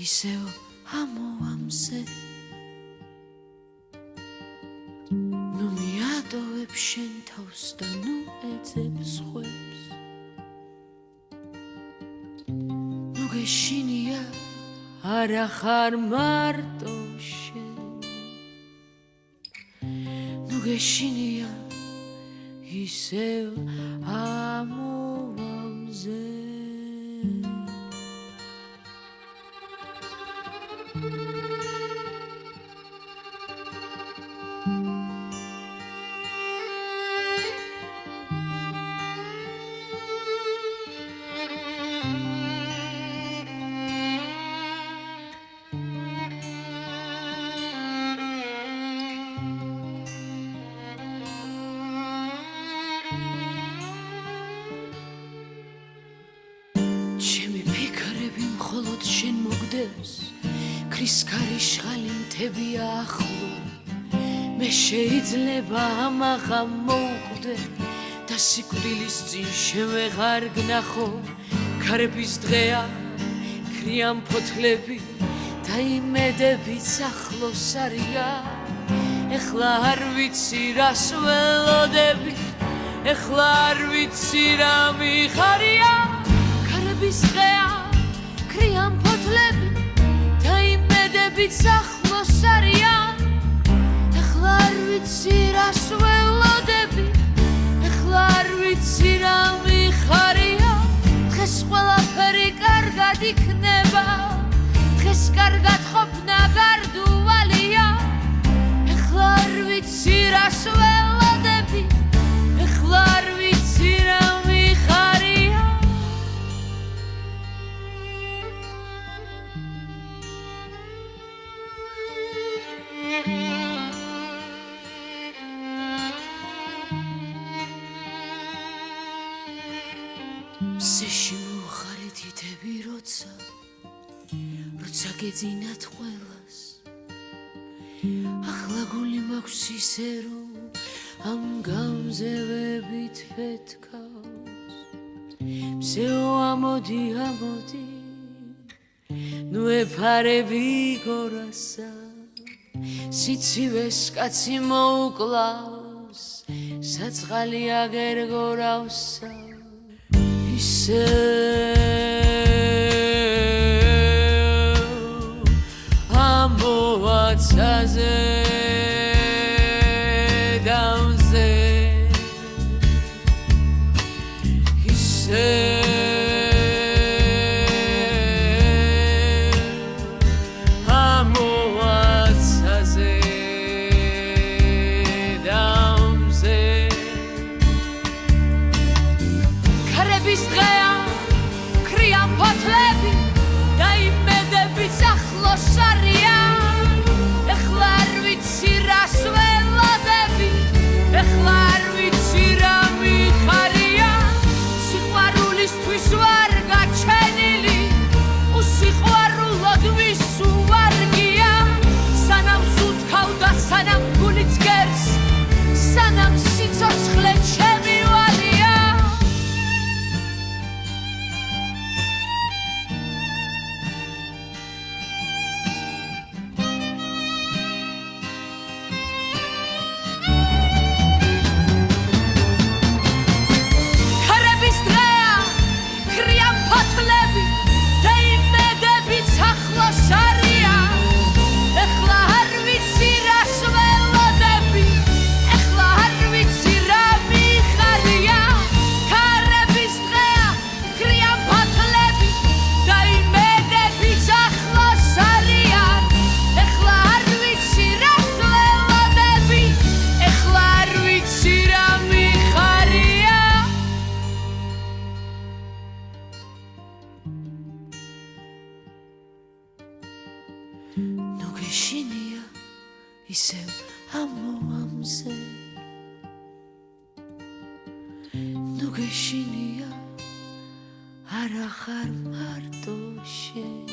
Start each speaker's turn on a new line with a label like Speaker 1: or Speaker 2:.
Speaker 1: ისევ ამოამზე ნუ მიატოვებ შენ თავს და ნუ ეძებ სხვებს ნუ გეშინია არა ხარ მარტო შენ ნუ გეშინია ისევ ამოამზე მხოლოდ შენ მოგდევს ქრის ქარიშხალი მთებია ახლო მე შეიძლება ამაღა მოვკვდე და სიკვდილის წინ შენ ვეღარ გნახო ქარების დღეა ქრიან ფოთლები და იმედებიც ახლოს არიან ეხლა არ ვიცი რას ველოდები ეხლა არ ვიცი რა მიხარია ქარების დღეა ქრიან ფოთლები და იმედებიც ახლოს არიან ეხლა არ ვიცი რას ველოდები ეხლა არ ვიცი რა მიხარია დღეს ყველაფერი კარგად იქნება დღეს კარგად ყოფნა გარდუვალია ეხლა არ ვიცი რას ველოდები ეხლა არ ვიცი რა მიხარია სეში მოხარეთ ითები როცა გეძინათ ყველას ახლა გული მაქვს ისე რომ ამ გამზევებით ფეთქავს მსეო ამოდი ამოდი ნუ ეფარები გორასა სიცივეს კაცი მოუკლავს საწყალი აგერ გორავსა ისევ ამოვაცაზე დამზე ისევ ამოვაცაზე დამზე ქარების დღეა ქრიან ფოთლები და იმედებიც ახლოს არიან ეხლა არ ვიცი რას ველოდები ეხლა არ ვიცი რა მიხარია სიყვარულისთვის ვარ გაჩენილი უსიყვარულოდ ვის უვარგია სანამ სუთქავ და სანამ გულიც გერს სანამ სიცოცხლე ჩემი ვალია ქარების დღეა ქრიან ფოთლები და იმედებიც ახლოს არიან ეხლა არ ვიცი რას ველოდები ეხლა არ ვიცი რა მიხარია ქარების დღეა ქრიან ფოთლები და იმედებიც ახლოს არიან ეხლა არ ვიცი რას ველოდები ეხლა არ ვიცი რა მიხარია ნუ გეშინია ისევ ამოამზე ნუ გეშინია არა ხარ მარტო შენ